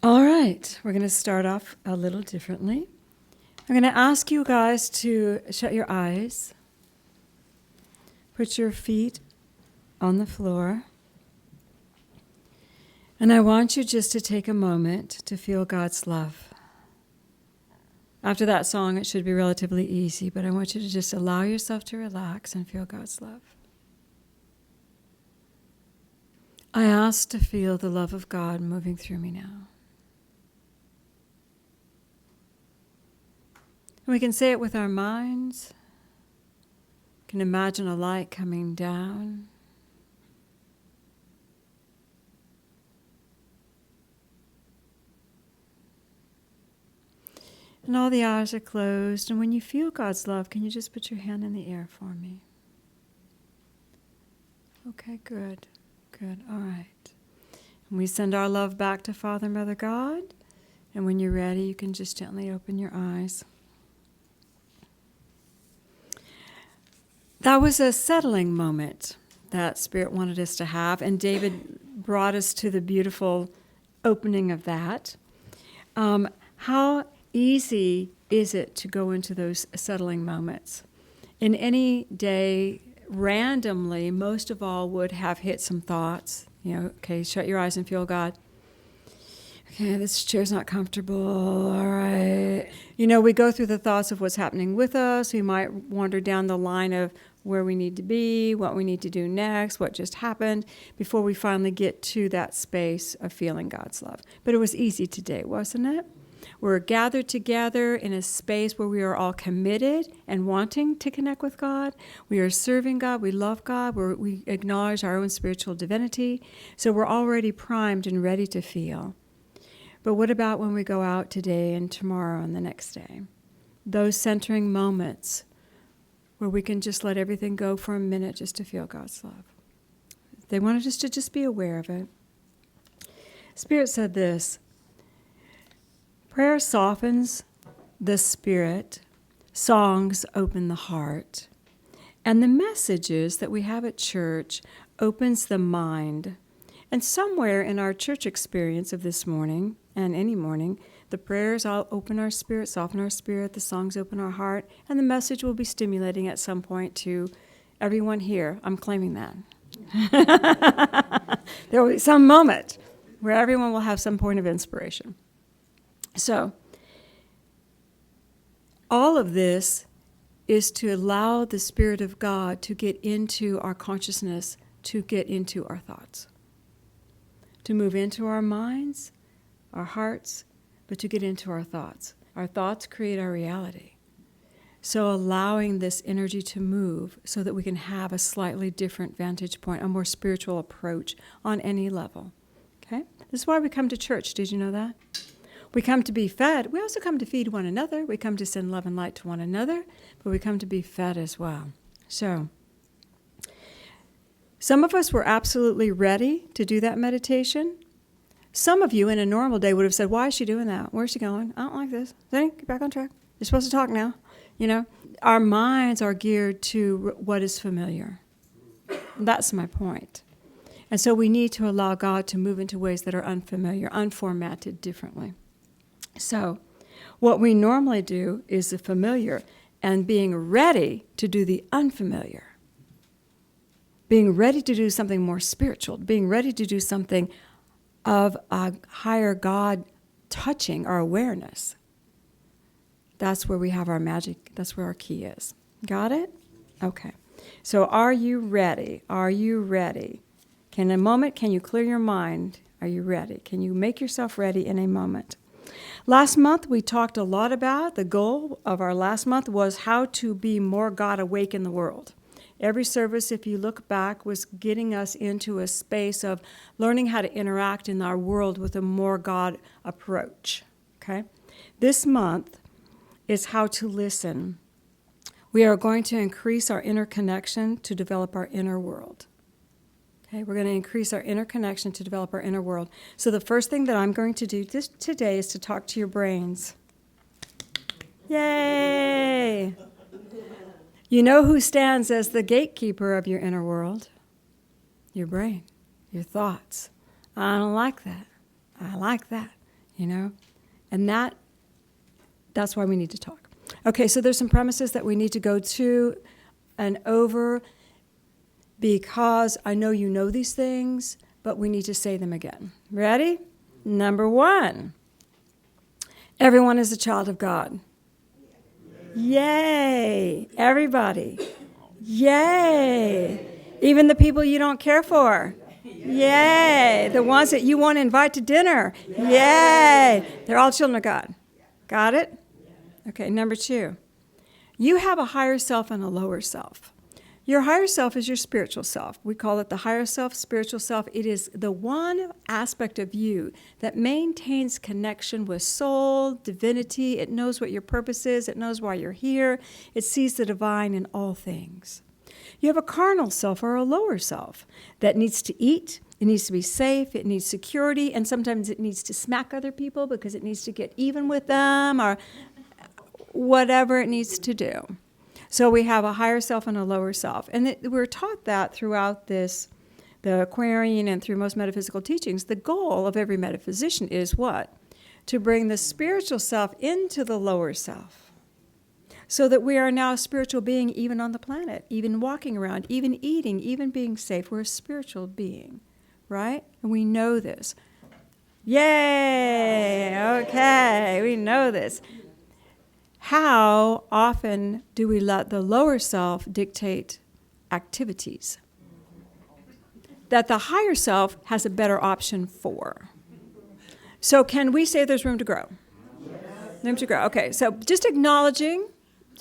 All right, we're going to start off a little differently. I'm going to ask you guys to shut your eyes, put your feet on the floor, and I want you just to take a moment to feel God's love. After that song, it should be relatively easy, but I want you to just allow yourself to relax and feel God's love. I ask to feel the love of God moving through me now. We can say it with our minds. We can imagine a light coming down. And all the eyes are closed. And when you feel God's love, can you just put your hand in the air for me? Okay, good. Good. All right. And we send our love back to Father, Mother, God. And when you're ready, you can just gently open your eyes. That was a settling moment that Spirit wanted us to have, and David brought us to the beautiful opening of that. How easy is it to go into those settling moments? In any day, randomly, most of all would have hit some thoughts. Okay, shut your eyes and feel God. Okay, this chair's not comfortable. All right. We go through the thoughts of what's happening with us. We might wander down the line of where we need to be, what we need to do next, what just happened, before we finally get to that space of feeling God's love. But it was easy today, wasn't it? We're gathered together in a space where we are all committed and wanting to connect with God. We are serving God. We love God. We acknowledge our own spiritual divinity. So we're already primed and ready to feel. But what about when we go out today and tomorrow and the next day? Those centering moments where we can just let everything go for a minute just to feel God's love. They wanted us to just be aware of it. Spirit said this: prayer softens the spirit, songs open the heart, and the messages that we have at church opens the mind. And somewhere in our church experience of this morning, and any morning, the prayers all open our spirit, soften our spirit, the songs open our heart, and the message will be stimulating at some point to everyone here. I'm claiming that. There will be some moment where everyone will have some point of inspiration. So, all of this is to allow the Spirit of God to get into our consciousness, to get into our thoughts, to move into our minds, our hearts, but to get into our thoughts. Our thoughts create our reality. So allowing this energy to move so that we can have a slightly different vantage point, a more spiritual approach on any level. Okay? This is why we come to church. Did you know that? We come to be fed. We also come to feed one another. We come to send love and light to one another, but we come to be fed as well. So, some of us were absolutely ready to do that meditation. Some of you in a normal day would have said, why is she doing that? Where's she going? I don't like this. Zane, get back on track. You're supposed to talk now. Our minds are geared to what is familiar. That's my point. And so we need to allow God to move into ways that are unfamiliar, unformatted differently. So what we normally do is the familiar and being ready to do the unfamiliar. Being ready to do something more spiritual, being ready to do something of a higher God touching our awareness. That's where we have our magic. That's where our key is. Got it? Okay. So are you ready? Are you ready? In a moment, can you clear your mind? Are you ready? Can you make yourself ready in a moment? Last month, we talked a lot about, the goal of our last month was how to be more God awake in the world. Every service, if you look back, was getting us into a space of learning how to interact in our world with a more God approach. Okay? This month is how to listen. We are going to increase our inner connection to develop our inner world. Okay? We're going to increase our inner connection to develop our inner world. So the first thing that I'm going to do today is to talk to your brains. Yay! You know who stands as the gatekeeper of your inner world? Your brain, your thoughts. I don't like that. I like that. And that's why we need to talk. Okay, so there's some premises that we need to go to and over because I know you know these things, but we need to say them again. Ready? Number 1, everyone is a child of God. Yay! Everybody. Yay! Even the people you don't care for. Yay! The ones that you want to invite to dinner. Yay! They're all children of God. Got it? Okay, number 2. You have a higher self and a lower self. Your higher self is your spiritual self. We call it the higher self, spiritual self. It is the one aspect of you that maintains connection with soul, divinity. It knows what your purpose is. It knows why you're here. It sees the divine in all things. You have a carnal self or a lower self that needs to eat. It needs to be safe. It needs security. And sometimes it needs to smack other people because it needs to get even with them or whatever it needs to do. So we have a higher self and a lower self. And we're taught that throughout the Aquarian and through most metaphysical teachings. The goal of every metaphysician is what? To bring the spiritual self into the lower self. So that we are now a spiritual being even on the planet, even walking around, even eating, even being safe. We're a spiritual being, right? And we know this. Yay! Okay, we know this. How often do we let the lower self dictate activities that the higher self has a better option for? So can we say there's room to grow? Yes. Room to grow. Okay, so just acknowledging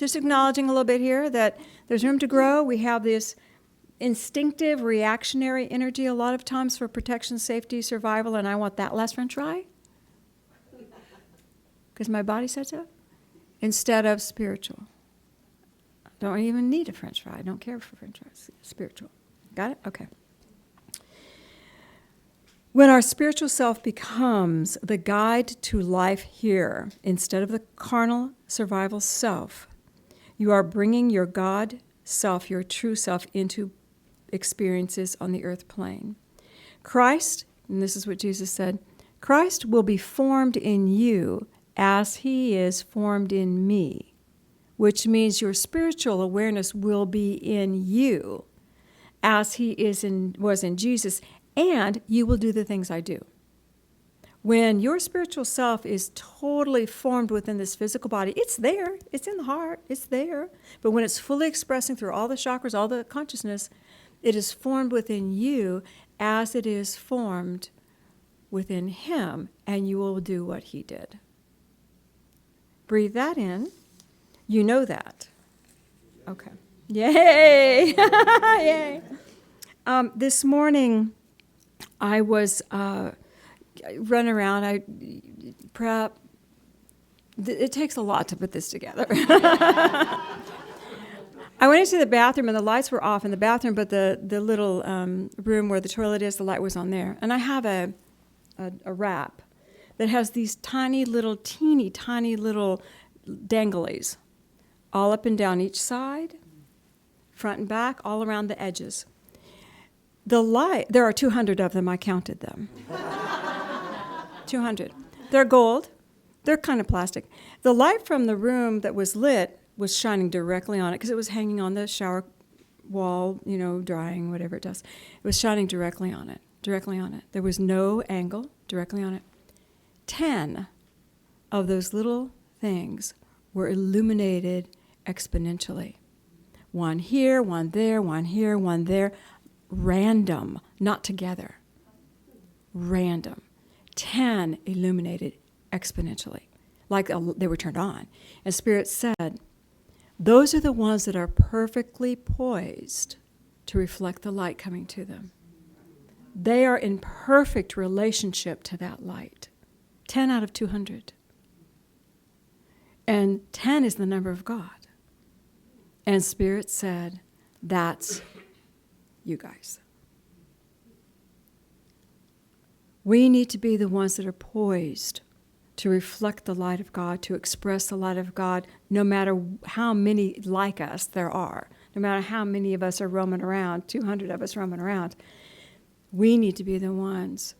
a little bit here that there's room to grow. We have this instinctive, reactionary energy a lot of times for protection, safety, survival, and I want that last French fry because my body said so. Instead of spiritual. Don't even need a French fry. I don't care for French fries. Spiritual. Got it? Okay. When our spiritual self becomes the guide to life here, instead of the carnal survival self, you are bringing your God self, your true self, into experiences on the earth plane. Christ, and this is what Jesus said, Christ will be formed in you as he is formed in me, which means your spiritual awareness will be in you as he was in Jesus, and you will do the things I do. When your spiritual self is totally formed within this physical body, it's there, it's in the heart, it's there. But when it's fully expressing through all the chakras, all the consciousness, it is formed within you as it is formed within him, and you will do what he did. Breathe that in. You know that. Okay. Yay! Yay! This morning, I was running around. I prep. It takes a lot to put this together. I went into the bathroom, and the lights were off in the bathroom, but the little room where the toilet is, the light was on there. And I have a wrap that has these teeny little danglies all up and down each side, front and back, all around the edges. The light, there are 200 of them, I counted them. 200. They're gold. They're kind of plastic. The light from the room that was lit was shining directly on it because it was hanging on the shower wall, drying, whatever it does. It was shining directly on it. There was no angle, directly on it. 10 of those little things were illuminated exponentially. One here, one there, one here, one there. Random, not together. Random. 10 illuminated exponentially, like they were turned on. And Spirit said, those are the ones that are perfectly poised to reflect the light coming to them. They are in perfect relationship to that light. 10 out of 200. And 10 is the number of God. And Spirit said, that's you guys. We need to be the ones that are poised to reflect the light of God, to express the light of God, no matter how many like us there are, no matter how many of us are roaming around, 200 of us roaming around. We need to be the ones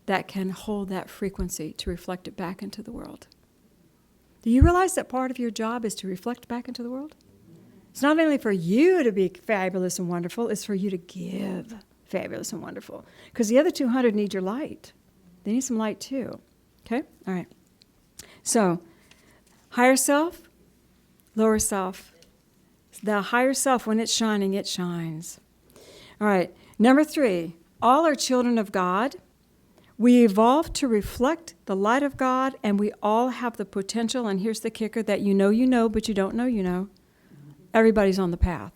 that can hold that frequency to reflect it back into the world. Do you realize that part of your job is to reflect back into the world? It's not only for you to be fabulous and wonderful, it's for you to give fabulous and wonderful. Because the other 200 need your light. They need some light too. Okay? All right. So, higher self, lower self. The higher self, when it's shining, it shines. All right. Number 3, all are children of God. We evolve to reflect the light of God, and we all have the potential, and here's the kicker, that you know, but you don't know you know. Everybody's on the path.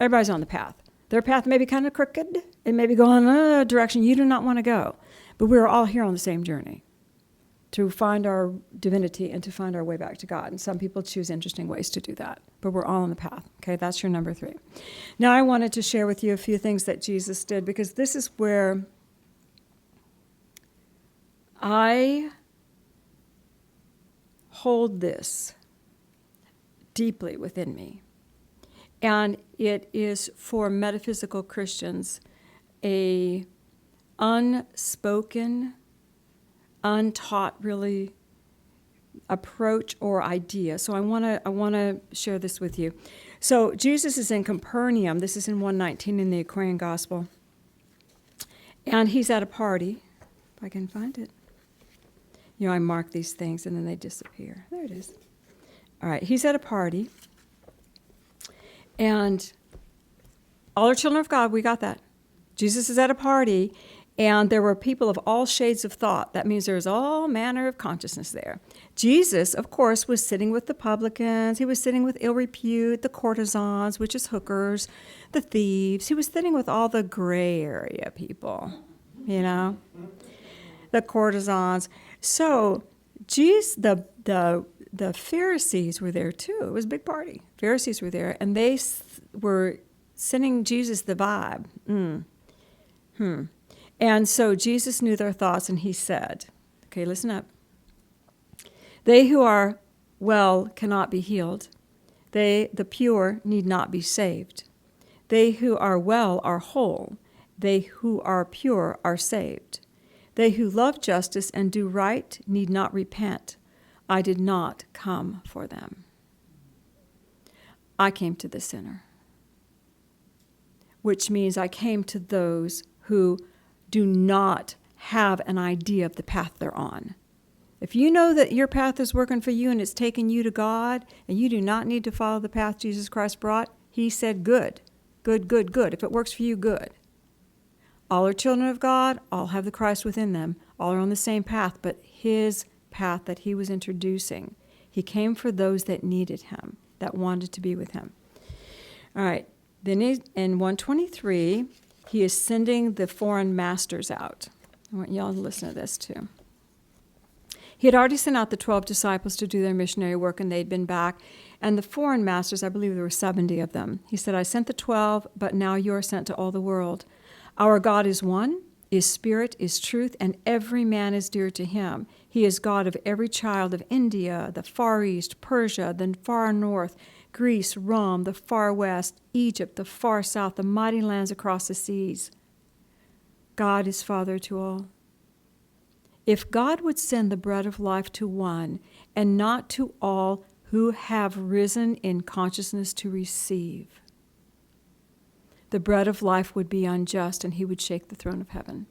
Everybody's on the path. Their path may be kind of crooked. It may be going in a direction you do not want to go. But we're all here on the same journey to find our divinity and to find our way back to God. And some people choose interesting ways to do that. But we're all on the path. Okay, that's your number 3. Now I wanted to share with you a few things that Jesus did, because this is where I hold this deeply within me. And it is for metaphysical Christians a unspoken, untaught really approach or idea. So I want to share this with you. So Jesus is in Capernaum. This is in 119 in the Aquarian Gospel. And he's at a party, if I can find it. You know, I mark these things and then they disappear. There it is. All right, he's at a party. And all are children of God, we got that. Jesus is at a party, and there were people of all shades of thought. That means there's all manner of consciousness there. Jesus, of course, was sitting with the publicans. He was sitting with ill repute, the courtesans, which is hookers, the thieves. He was sitting with all the gray area people, you know, the courtesans. So, Jesus, the Pharisees were there too. It was a big party. Pharisees were there, and they were sending Jesus the vibe. And so Jesus knew their thoughts, and he said, okay, listen up. They who are well cannot be healed. The pure, need not be saved. They who are well are whole. They who are pure are saved. They who love justice and do right need not repent. I did not come for them. I came to the sinner, which means I came to those who do not have an idea of the path they're on. If you know that your path is working for you and it's taking you to God, and you do not need to follow the path Jesus Christ brought, he said, good, good, good, good. If it works for you, good. All are children of God, all have the Christ within them, all are on the same path, but his path that he was introducing, he came for those that needed him, that wanted to be with him. All right, then in 123, he is sending the foreign masters out. I want y'all to listen to this too. He had already sent out the 12 disciples to do their missionary work, and they'd been back. And the foreign masters, I believe there were 70 of them. He said, I sent the 12, but now you're sent to all the world. Our God is one, is spirit, is truth, and every man is dear to him. He is God of every child of India, the Far East, Persia, the far north, Greece, Rome, the far west, Egypt, the far south, the mighty lands across the seas. God is Father to all. If God would send the bread of life to one and not to all who have risen in consciousness to receive, the bread of life would be unjust and he would shake the throne of heaven.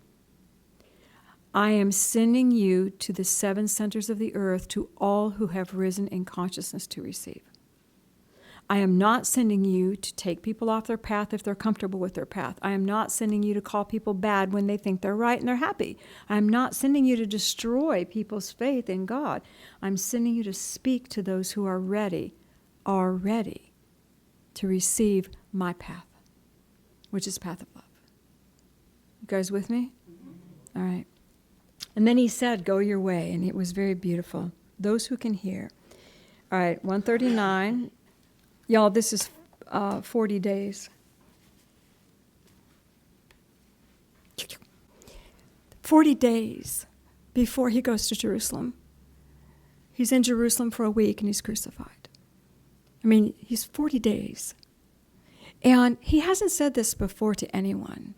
I am sending you to the 7 centers of the earth, to all who have risen in consciousness to receive. I am not sending you to take people off their path if they're comfortable with their path. I am not sending you to call people bad when they think they're right and they're happy. I am not sending you to destroy people's faith in God. I'm sending you to speak to those who are ready to receive my path, which is path of love. You guys with me? All right. And then he said, go your way, and it was very beautiful. Those who can hear. All right, 139. Y'all, this is 40 days. 40 days before he goes to Jerusalem. He's in Jerusalem for a week and he's crucified. I mean, he's 40 days. And he hasn't said this before to anyone.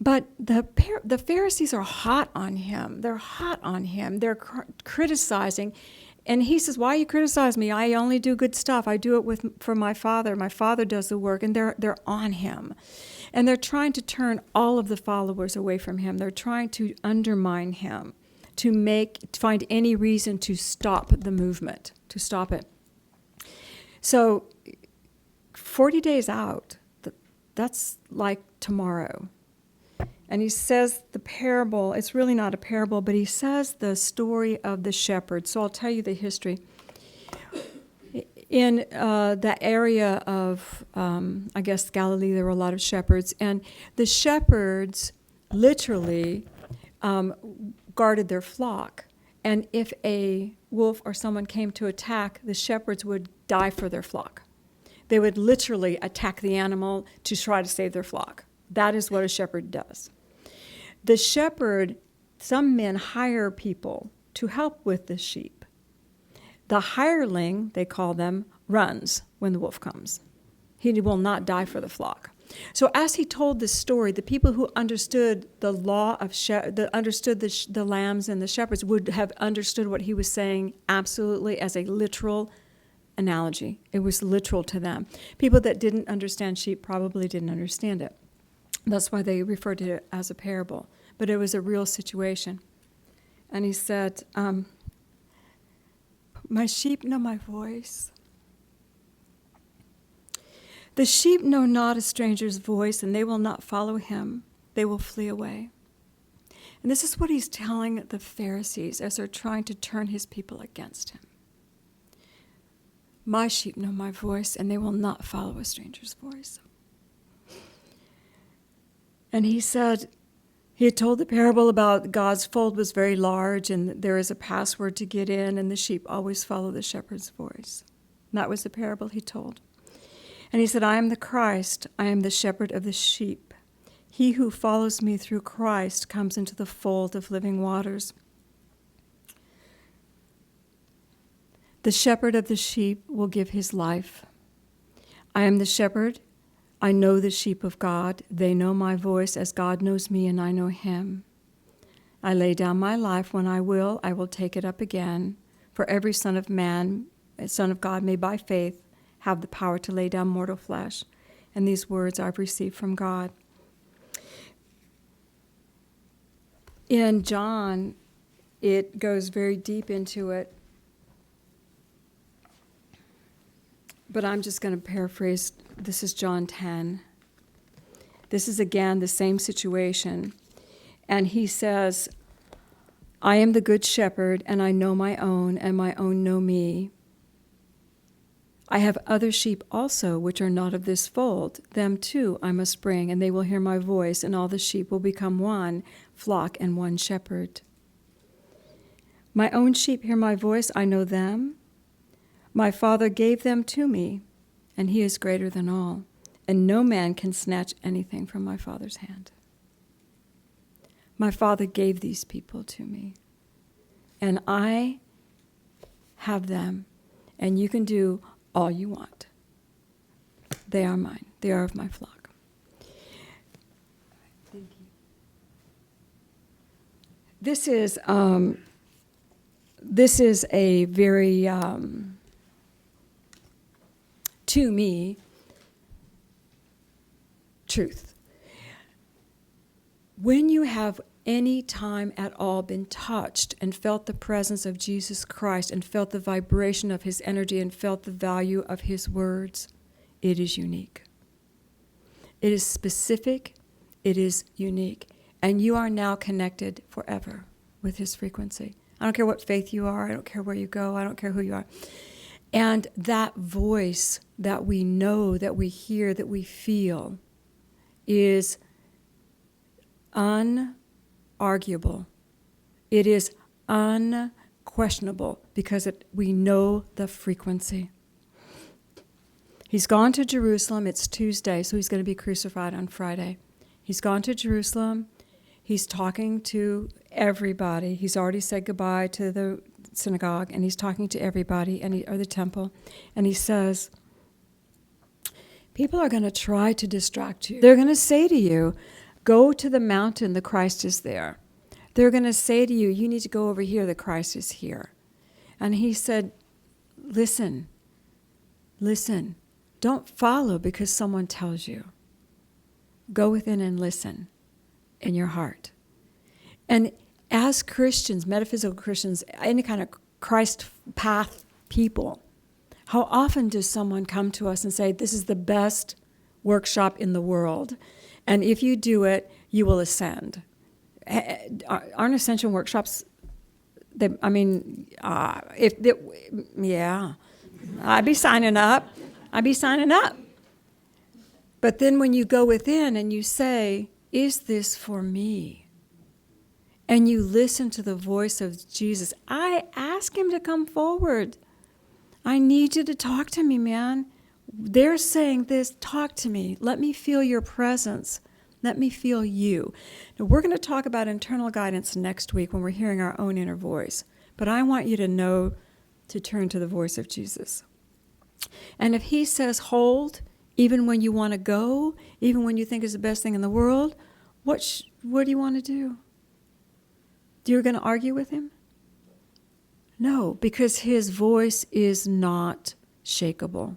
But the Pharisees are hot on him. They're hot on him. They're criticizing. And he says, why you criticize me? I only do good stuff. I do it for my Father. My Father does the work. And they're on him. And they're trying to turn all of the followers away from him. They're trying to undermine him, to find any reason to stop the movement, to stop it. So 40 days out, that's like tomorrow. And he says the parable, it's really not a parable, but he says the story of the shepherd. So I'll tell you the history. In that area of, I guess, Galilee, there were a lot of shepherds. And the shepherds literally guarded their flock. And if a wolf or someone came to attack, the shepherds would die for their flock. They would literally attack the animal to try to save their flock. That is what a shepherd does. The shepherd, some men hire people to help with the sheep. The hireling, they call them, runs when the wolf comes. He will not die for the flock. So as he told this story, the people who understood the law of understood the lambs and the shepherds would have understood what he was saying absolutely as a literal analogy. It was literal to them. People that didn't understand sheep probably didn't understand it. That's why they referred to it as a parable. But it was a real situation. And he said, my sheep know my voice. The sheep know not a stranger's voice, and they will not follow him. They will flee away. And this is what he's telling the Pharisees as they're trying to turn his people against him. My sheep know my voice, and they will not follow a stranger's voice. And he said, he had told the parable about God's fold was very large, and there is a password to get in, and the sheep always follow the shepherd's voice. And that was the parable he told. And he said, I am the Christ. I am the shepherd of the sheep. He who follows me through Christ comes into the fold of living waters. The shepherd of the sheep will give his life. I am the shepherd. I know the sheep of God. They know my voice as God knows me, and I know him. I lay down my life when I will take it up again. For every son of man, son of God, may by faith have the power to lay down mortal flesh. And these words I've received from God. In John, it goes very deep into it. But I'm just going to paraphrase. This is John 10. This is again the same situation. And he says, I am the good shepherd, and I know my own, and my own know me. I have other sheep also, which are not of this fold. Them too I must bring, and they will hear my voice, and all the sheep will become one flock and one shepherd. My own sheep hear my voice, I know them. My Father gave them to me, and he is greater than all, and no man can snatch anything from my Father's hand. My Father gave these people to me, and I have them, and you can do all you want. They are mine. They are of my flock. Thank you. This is a very to me, truth. When you have any time at all been touched and felt the presence of Jesus Christ and felt the vibration of his energy and felt the value of his words, it is unique. It is specific. It is unique. And you are now connected forever with his frequency. I don't care what faith you are. I don't care where you go. I don't care who you are. And that voice that we know, that we hear, that we feel is unarguable. It is unquestionable because we know the frequency. He's gone to Jerusalem. It's Tuesday, so he's going to be crucified on Friday. He's gone to Jerusalem. He's talking to everybody. He's already said goodbye to the synagogue, and he's talking to everybody, or the temple, and he says, people are going to try to distract you. They're going to say to you, Go to the mountain, the Christ is there. They're going to say to you, you need to go over here, the Christ is here. And he said, listen. Don't follow because someone tells you. Go within and listen in your heart. And as Christians, metaphysical Christians, any kind of Christ path people, how often does someone come to us and say, this is the best workshop in the world, and if you do it, you will ascend? Aren't ascension workshops, I'd be signing up. But then when you go within and you say, is this for me? And you listen to the voice of Jesus, I ask him to come forward. I need you to talk to me, man. They're saying this, talk to me. Let me feel your presence. Let me feel you. Now, we're going to talk about internal guidance next week when we're hearing our own inner voice. But I want you to know to turn to the voice of Jesus. And if he says hold, even when you want to go, even when you think it's the best thing in the world, what do you want to do? You're going to argue with him? No, because his voice is not shakable.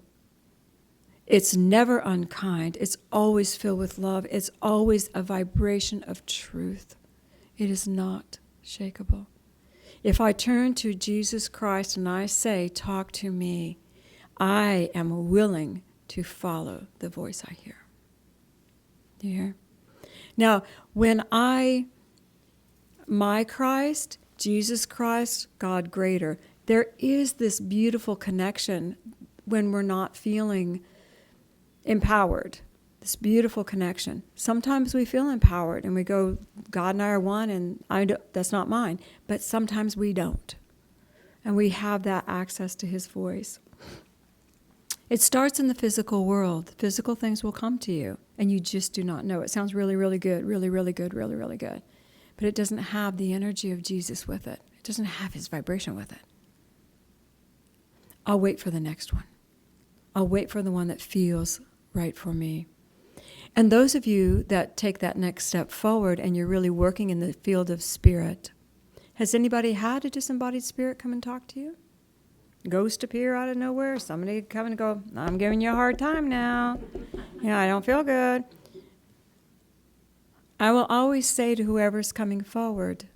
It's never unkind. It's always filled with love. It's always a vibration of truth. It is not shakable. If I turn to Jesus Christ and I say, talk to me, I am willing to follow the voice I hear. Do you hear? Now, when my Christ, Jesus Christ, God greater, there is this beautiful connection when we're not feeling empowered. This beautiful connection. Sometimes we feel empowered and we go, God and I are one, and that's not mine. But sometimes we don't. And we have that access to his voice. It starts in the physical world. Physical things will come to you, and you just do not know. It sounds really, really good, really, really good, really, really good. But it doesn't have the energy of Jesus with it. It doesn't have his vibration with it. I'll wait for the next one. I'll wait for the one that feels right for me. And those of you that take that next step forward and you're really working in the field of spirit, has anybody had a disembodied spirit come and talk to you? Ghost appear out of nowhere? Somebody come and go, I'm giving you a hard time now. I don't feel good. I will always say to whoever's coming forward,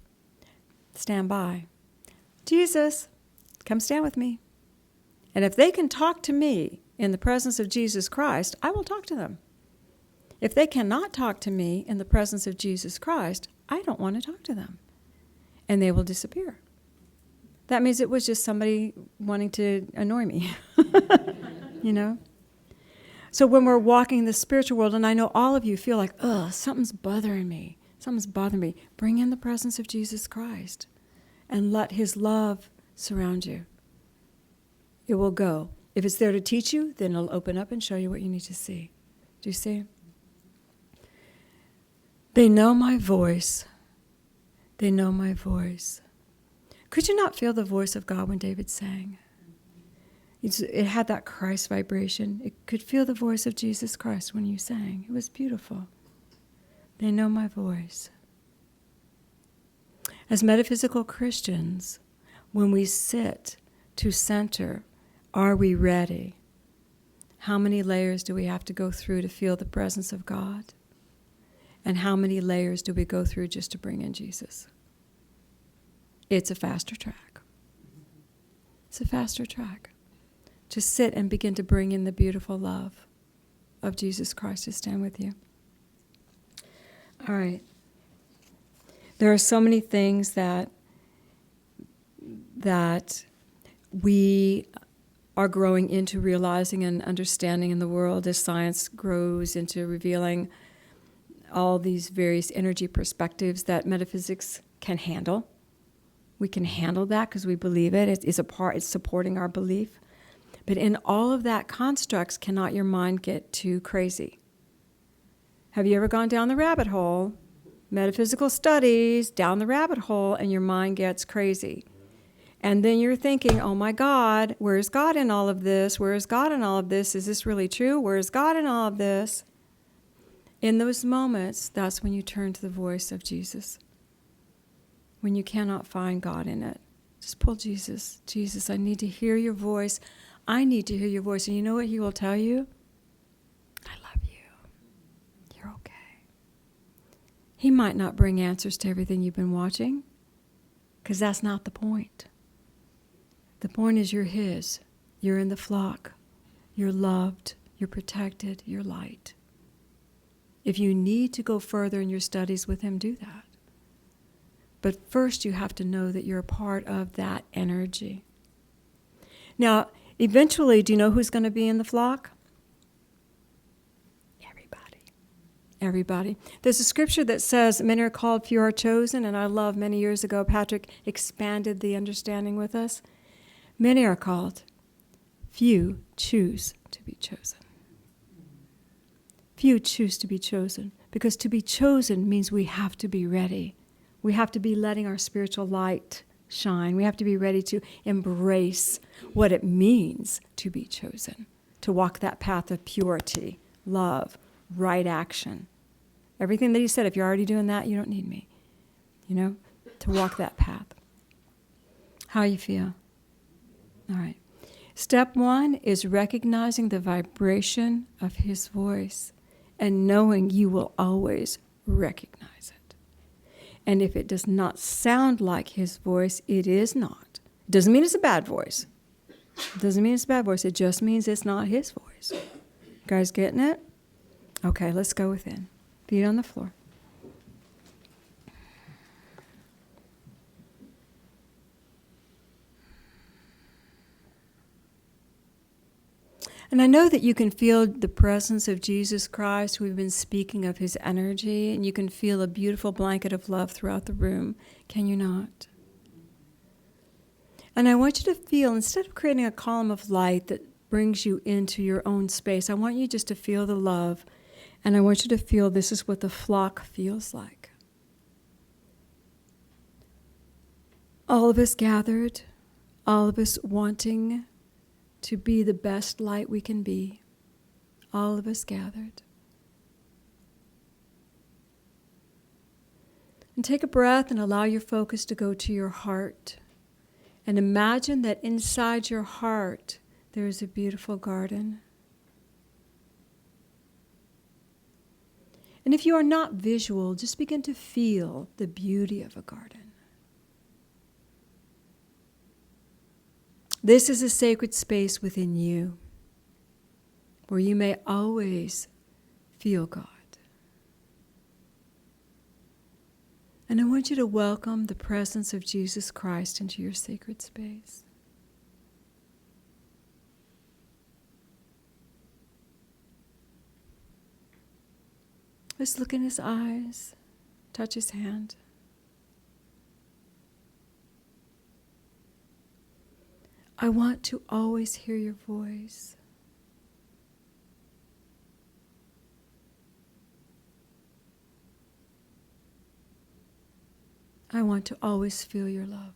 stand by. Jesus, come stand with me. And if they can talk to me in the presence of Jesus Christ, I will talk to them. If they cannot talk to me in the presence of Jesus Christ, I don't want to talk to them. And they will disappear. That means it was just somebody wanting to annoy me. So when we're walking the spiritual world, and I know all of you feel like, something's bothering me. Bring in the presence of Jesus Christ and let his love surround you. It will go. If it's there to teach you, then it'll open up and show you what you need to see. Do you see? They know my voice. They know my voice. Could you not feel the voice of God when David sang? It had that Christ vibration. It could feel the voice of Jesus Christ when you sang. It was beautiful. They know my voice. As metaphysical Christians, when we sit to center, are we ready? How many layers do we have to go through to feel the presence of God? And how many layers do we go through just to bring in Jesus? It's a faster track. It's a faster track. To sit and begin to bring in the beautiful love of Jesus Christ to stand with you. All right. There are so many things that we are growing into realizing and understanding in the world as science grows into revealing all these various energy perspectives that metaphysics can handle. We can handle that because we believe it. It's supporting our belief. But in all of that constructs, cannot your mind get too crazy? Have you ever gone down the rabbit hole, metaphysical studies, down the rabbit hole, and your mind gets crazy? And then you're thinking, oh my God, where is God in all of this? Where is God in all of this? Is this really true? Where is God in all of this? In those moments, that's when you turn to the voice of Jesus. When you cannot find God in it, just pull Jesus. Jesus, I need to hear your voice. I need to hear your voice. And you know what he will tell you? I love you. You're okay. He might not bring answers to everything you've been watching, because that's not the point. The point is you're his. You're in the flock. You're loved. You're protected. You're light. If you need to go further in your studies with him, do that. But first you have to know that you're a part of that energy. Now, eventually, do you know who's going to be in the flock? Everybody. There's a scripture that says, many are called, few are chosen, and I love many years ago, Patrick expanded the understanding with us. Many are called, few choose to be chosen. Few choose to be chosen, because to be chosen means we have to be ready. We have to be letting our spiritual light shine. We have to be ready to embrace what it means to be chosen, to walk that path of purity, love, right action. Everything that he said, if you're already doing that, you don't need me. To walk that path. How you feel? All right. Step 1 is recognizing the vibration of his voice and knowing you will always recognize it. And if it does not sound like his voice, it is not. It doesn't mean it's a bad voice. It doesn't mean it's a bad voice. It just means it's not his voice. You guys getting it? Okay, let's go within. Feet on the floor. And I know that you can feel the presence of Jesus Christ. We've been speaking of his energy, and you can feel a beautiful blanket of love throughout the room. Can you not? And I want you to feel, instead of creating a column of light that brings you into your own space, I want you just to feel the love. And I want you to feel this is what the flock feels like. All of us gathered, all of us wanting to be the best light we can be. All of us gathered. And take a breath and allow your focus to go to your heart. And imagine that inside your heart there is a beautiful garden. And if you are not visual, just begin to feel the beauty of a garden. This is a sacred space within you where you may always feel God. And I want you to welcome the presence of Jesus Christ into your sacred space. Just look in his eyes, touch his hand. I want to always hear your voice. I want to always feel your love.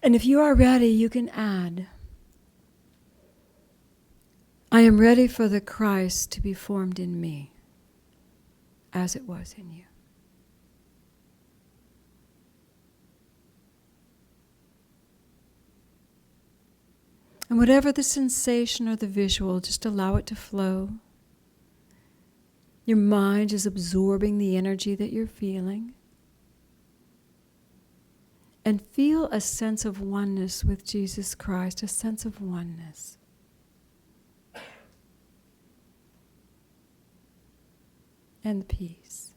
And if you are ready, you can add, I am ready for the Christ to be formed in me as it was in you. And whatever the sensation or the visual, just allow it to flow. Your mind is absorbing the energy that you're feeling. And feel a sense of oneness with Jesus Christ, a sense of oneness. And peace.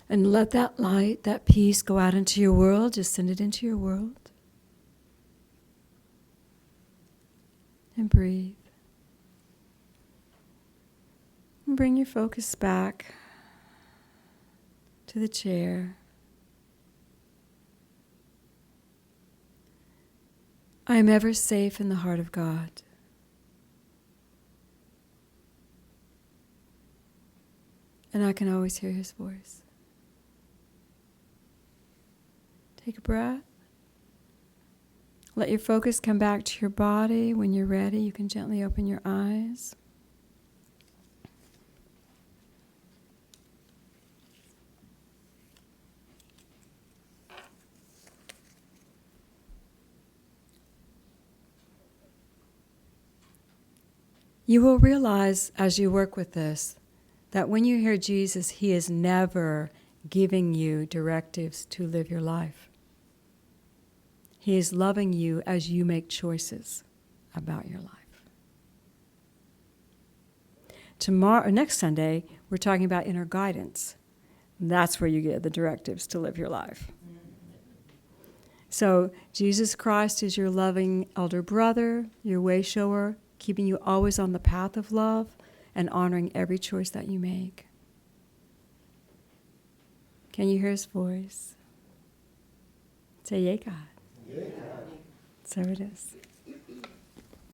And let that light, that peace go out into your world. Just send it into your world. And breathe. And bring your focus back to the chair. I am ever safe in the heart of God. And I can always hear his voice. Take a breath. Let your focus come back to your body. When you're ready, you can gently open your eyes. You will realize as you work with this that when you hear Jesus, he is never giving you directives to live your life. He is loving you as you make choices about your life. Next Sunday, we're talking about inner guidance. That's where you get the directives to live your life. So Jesus Christ is your loving elder brother, your way shower, keeping you always on the path of love and honoring every choice that you make. Can you hear his voice? Say, yea, God. Yea, God. So it is.